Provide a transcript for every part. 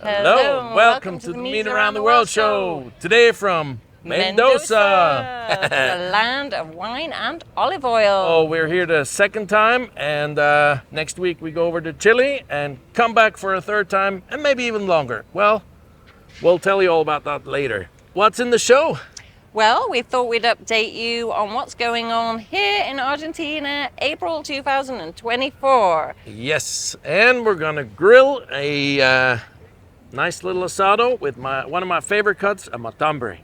Hello, and welcome to the Meat Around the World show. Today from Mendoza, the land of wine and olive oil. Oh, we're here the second time, and next week we go over to Chile and come back for a third time, and maybe even longer. Well, we'll tell you all about that later. What's in the show? Well, we thought we'd update you on what's going on here in Argentina, April 2024. Yes, and we're gonna grill a nice little asado with one of my favorite cuts, a Matambre.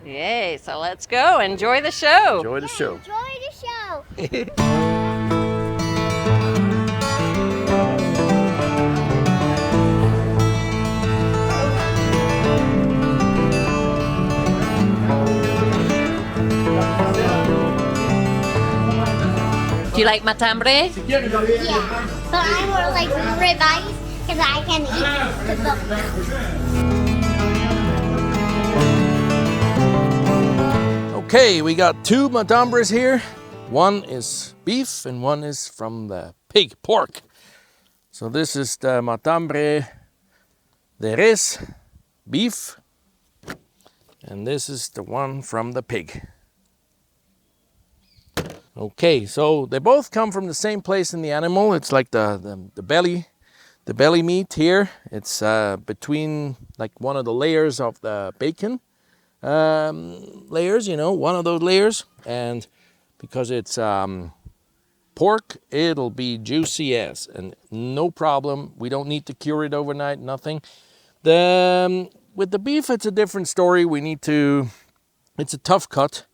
Yay, so let's go. Enjoy the show. Enjoy the show. Enjoy the show. Do you like matambre? Yeah, but I more like ribeyes because I can eat the book. Okay, we got two matambres here. One is beef and one is from the pig, pork. So this is the matambre de res, beef, and this is the one from the pig. Okay, so they both come from the same place in the animal. It's like the belly meat here. It's between like one of the layers of the bacon layers, one of those layers. And because it's pork, it'll be juicy as, and no problem. We don't need to cure it overnight, nothing. With the beef, it's a different story. It's a tough cut,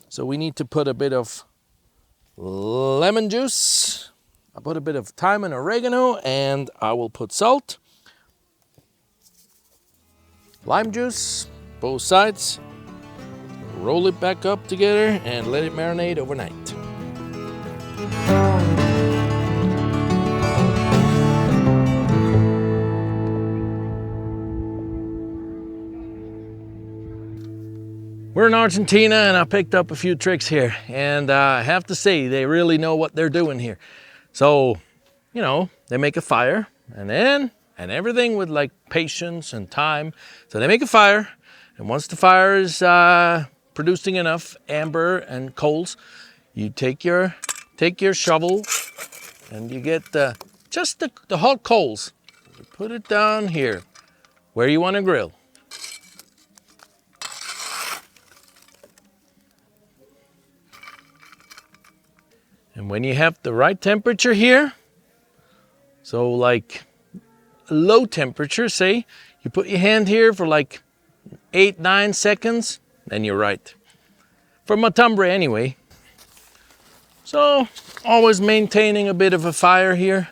so we need to put a bit of lemon juice. I put a bit of thyme and oregano, and I will put salt, lime juice, both sides. Roll it back up together and let it marinate overnight. We're in Argentina, and I picked up a few tricks here, and I have to say they really know what they're doing here. So, they make a fire, and everything with like patience and time. So they make a fire, and once the fire is producing enough amber and coals, you take your shovel, and you get just the hot coals. You put it down here where you want to grill. And when you have the right temperature here, so like low temperature, say, you put your hand here for like 8-9 seconds, then you're right. For matambre anyway. So always maintaining a bit of a fire here.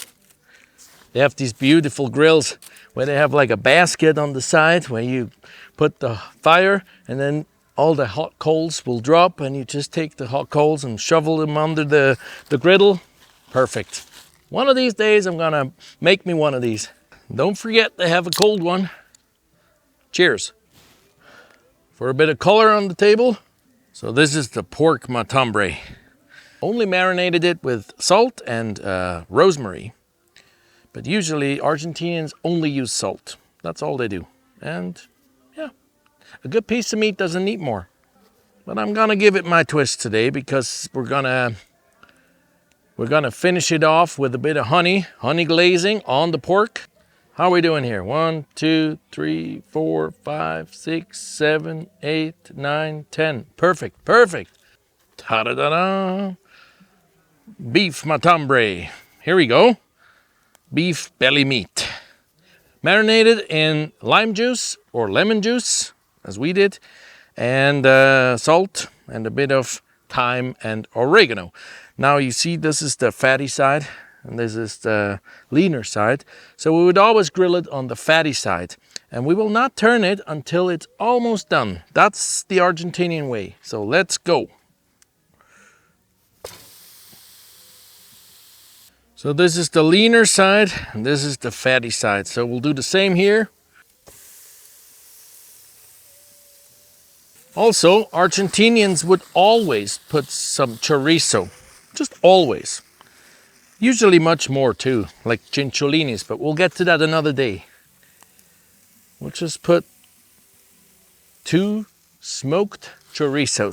They have these beautiful grills where they have like a basket on the side where you put the fire, and then all the hot coals will drop, and you just take the hot coals and shovel them under the griddle. Perfect. One of these days I'm gonna make me one of these. Don't forget to have a cold one. Cheers. For a bit of color on the table. So this is the pork matambre. Only marinated it with salt and rosemary. But usually Argentinians only use salt. That's all they do. And yeah, a good piece of meat doesn't need more. But I'm gonna give it my twist today, because we're gonna finish it off with a bit of honey glazing on the pork. How are we doing here? 1, 2, 3, 4, 5, 6, 7, 8, 9, 10. Perfect. Ta-da-da-da. Beef matambre. Here we go. Beef belly meat. Marinated in lime juice or lemon juice, as we did, and salt and a bit of thyme and oregano. Now you see, this is the fatty side and this is the leaner side. So we would always grill it on the fatty side, and we will not turn it until it's almost done. That's the Argentinian way. So let's go. So this is the leaner side and this is the fatty side. So we'll do the same here. Also, Argentinians would always put some chorizo, just always. Usually much more too, like cinchollinis, but we'll get to that another day. we'll just put 2 smoked chorizo.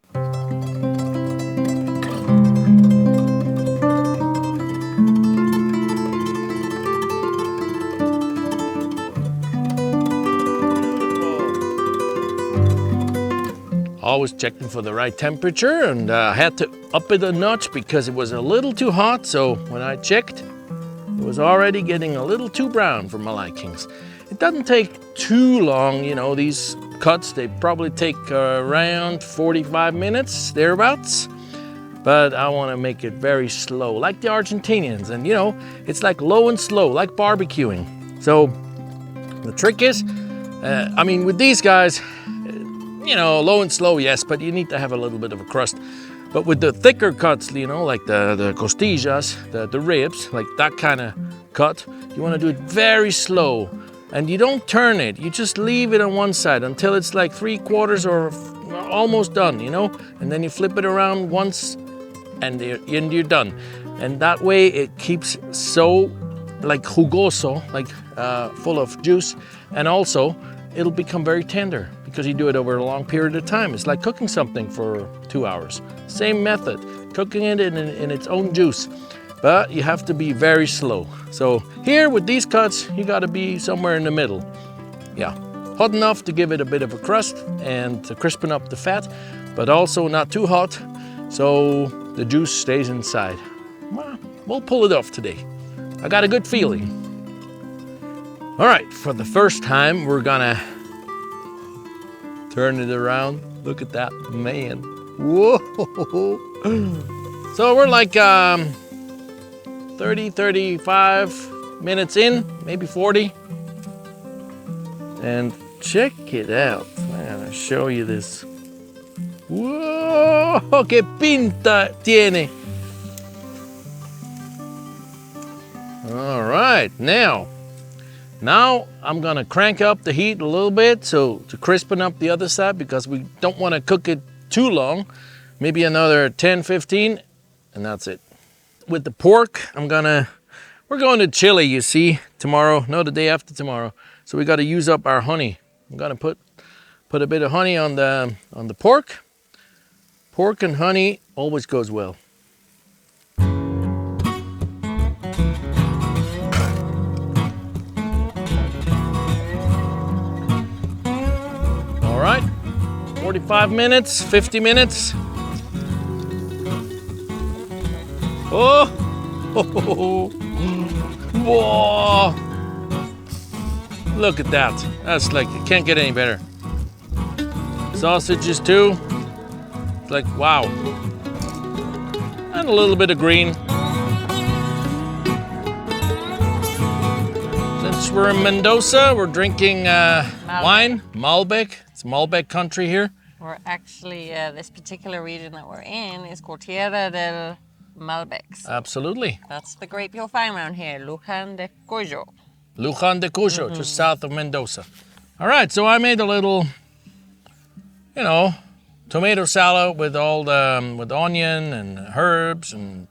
Always checking for the right temperature, and I had to up it a notch because it was a little too hot. So when I checked, it was already getting a little too brown for my likings. It doesn't take too long, you know, these cuts, they probably take around 45 minutes, thereabouts. But I want to make it very slow, like the Argentinians. And you know, it's like low and slow, like barbecuing. So the trick is, I mean, with these guys, you know, low and slow, yes, but you need to have a little bit of a crust. But with the thicker cuts, you know, like the costillas, the ribs, like that kind of cut, you want to do it very slow. And you don't turn it, you just leave it on one side until it's like 3/4 or almost done, you know? And then you flip it around once and you're done. And that way it keeps so like jugoso, like full of juice. And also it'll become very tender because you do it over a long period of time. It's like cooking something for 2 hours. Same method, cooking it in its own juice. But you have to be very slow. So here with these cuts, you gotta be somewhere in the middle. Yeah, hot enough to give it a bit of a crust and to crispen up the fat, but also not too hot, so the juice stays inside. Well, we'll pull it off today. I got a good feeling. All right, for the first time, we're gonna turn it around. Look at that, man. Whoa! So we're like 30, 35 minutes in, maybe 40. And check it out. I'm gonna show you this. Whoa, que pinta tiene. All right, now I'm gonna crank up the heat a little bit so to crispen up the other side because we don't wanna cook it too long. Maybe another 10, 15, and that's it. With the pork, we're going to Chile, you see, tomorrow, no, the day after tomorrow. So we gotta use up our honey. I'm gonna put a bit of honey on the pork. Pork and honey always goes well. All right, 45 minutes, 50 minutes. Oh, whoa. Look at that. That's like, it can't get any better. Sausages too. It's like, wow. And a little bit of green. Since we're in Mendoza, we're drinking wine, Malbec. It's Malbec country here. We're actually, this particular region that we're in is called Tierra del Malbecs. Absolutely. That's the grape you'll find around here, Luján de Cuyo. Luján de Cuyo, just south of Mendoza. All right, so I made a little, you know, tomato salad with all the with onion and herbs and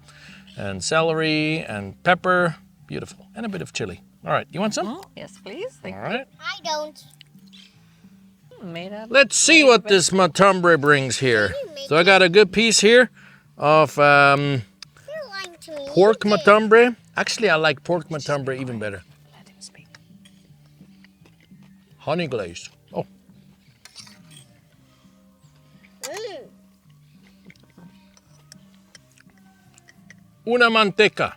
celery and pepper. Beautiful, and a bit of chili. All right, you want some? Yes, please. Thank All right. I don't. you. Made out of Let's see what this Matambre brings here. So I got a good piece here of You're lying to me. pork Matambre. Actually, I like pork Matambre even better. Let him speak. Honey glaze. Oh, Mm. una manteca.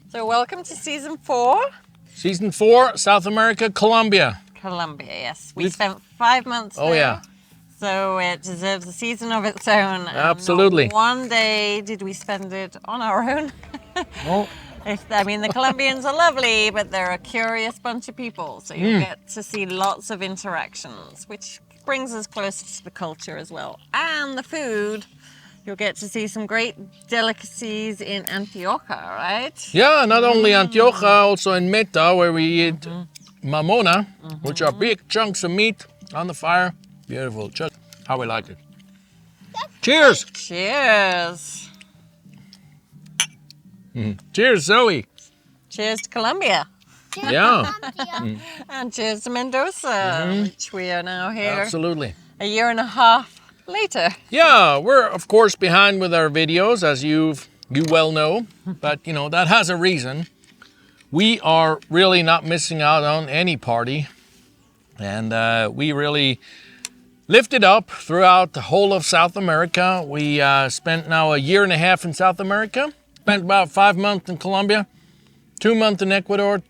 So welcome to season 4, Season 4, South America, Colombia. Colombia. Yes, we spent 5 months Oh there. yeah. So it deserves a season of its own. and Absolutely. not one day did we spend it on our own. Oh, I mean, the Colombians are lovely, but they're a curious bunch of people. So you get to see lots of interactions, which brings us closer to the culture as well. And the food, you'll get to see some great delicacies in Antioquia, right? yeah, not only Antioquia, also in Meta, where we eat mamona, which are big chunks of meat on the fire. Beautiful, just how we like it. Cheers! Cheers. Cheers, Zoe. Cheers to Colombia. Yeah, And cheers to Mendoza, which we are now here absolutely. a year and a half later. Yeah, we're of course behind with our videos, as you well know, but you know that has a reason. We are really not missing out on any party, and we really lifted up throughout the whole of South America. We spent now a year and a half in South America, spent about 5 months in Colombia, 2 months in Ecuador,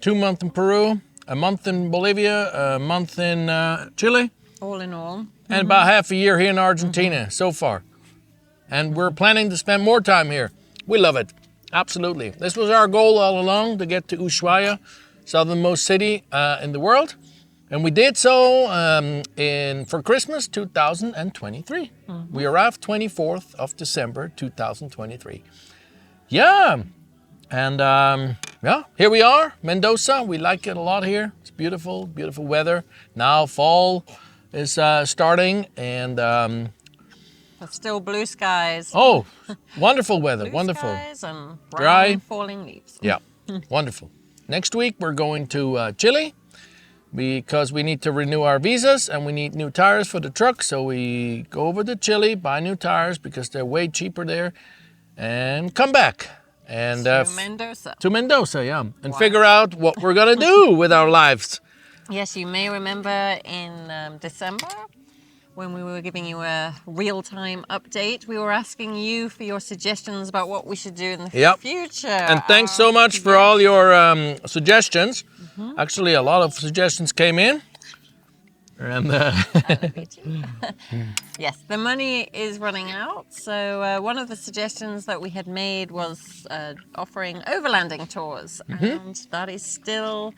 2 months in Peru, a month in Bolivia, a month in Chile, All in all. and about half a year here in Argentina so far. And we're planning to spend more time here. We love it, absolutely. This was our goal all along, to get to Ushuaia, southernmost city in the world. And we did so for Christmas 2023. We arrived 24th of December 2023. Yeah, and yeah, here we are, Mendoza. We like it a lot here. It's beautiful, beautiful weather. Now fall is starting, and But still blue skies. oh, wonderful weather, Blue wonderful. skies and brown Dry. falling leaves. Yeah, wonderful. Next week we're going to Chile, because we need to renew our visas and we need new tires for the truck. So we go over to Chile, buy new tires because they're way cheaper there, and come back. And To Mendoza. to Mendoza, yeah, and figure out what we're gonna do with our lives. Yes, you may remember in December when we were giving you a real-time update, we were asking you for your suggestions about what we should do in the Yep. future. And thanks so much for all your suggestions. Actually, a lot of suggestions came in. And Yes, the money is running out. So one of the suggestions that we had made was offering overlanding tours, and that is still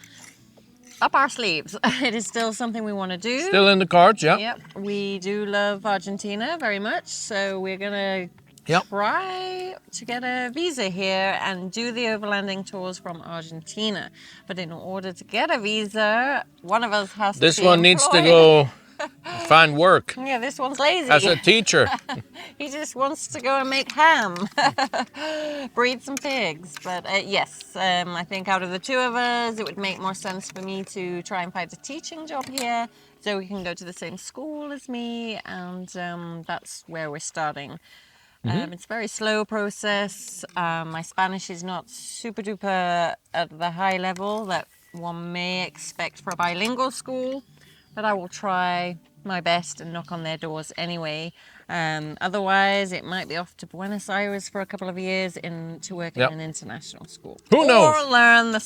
up our sleeves. It is still something we want to do. still in the cards, yeah. Yep, we do love Argentina very much, so we're gonna Yep. try to get a visa here and do the overlanding tours from Argentina. But in order to get a visa, one of us has This to be one needs to employed. go find work Yeah, this one's lazy. as a teacher. He just wants to go and make ham, breed some pigs. But yes, I think out of the two of us, it would make more sense for me to try and find a teaching job here, so we can go to the same school as me, and that's where we're starting. It's a very slow process. My Spanish is not super duper at the high level that one may expect for a bilingual school, but I will try my best and knock on their doors anyway. Otherwise, it might be off to Buenos Aires for a couple of years to work Yep. in an international school. Who knows? Or learn the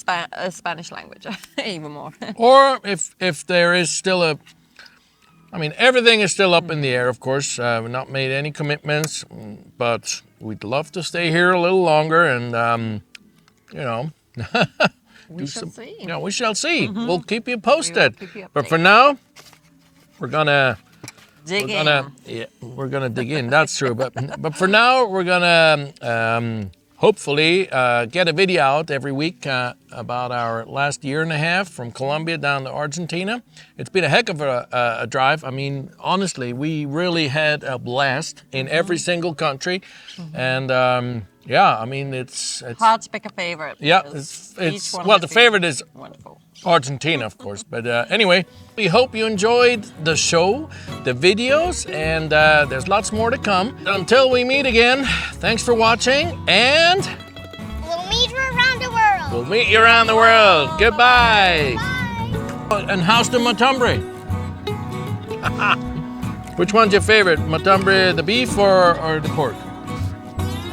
Spanish language even more. Or if there is still I mean, everything is still up in the air, of course. We've not made any commitments, but we'd love to stay here a little longer, and you know, We shall see. You know, we shall see. We'll keep you posted. keep you But for updated. now, we're gonna Dig in. we're gonna dig in. That's true. But for now, we're gonna hopefully get a video out every week about our last year and a half from Colombia down to Argentina. It's been a heck of a drive. I mean, honestly, we really had a blast in every single country, and yeah, I mean, it's Hard to pick a favorite. yeah, because it's each one well, has the been favorite is wonderful. Argentina, of course. But anyway, we hope you enjoyed the show, the videos, and there's lots more to come. Until we meet again, thanks for watching, and We'll meet you around the world. we'll meet you around the world. Goodbye. Bye. And how's the Matambre? Which one's your favorite? Matambre, the beef or the pork?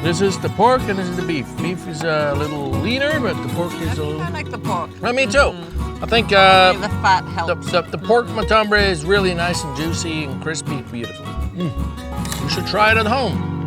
This is the pork and this is the beef. Beef is a little leaner, but the pork is a little... I like the pork. Me too. I think The fat helps. the pork matambre is really nice and juicy and crispy, beautiful. You should try it at home.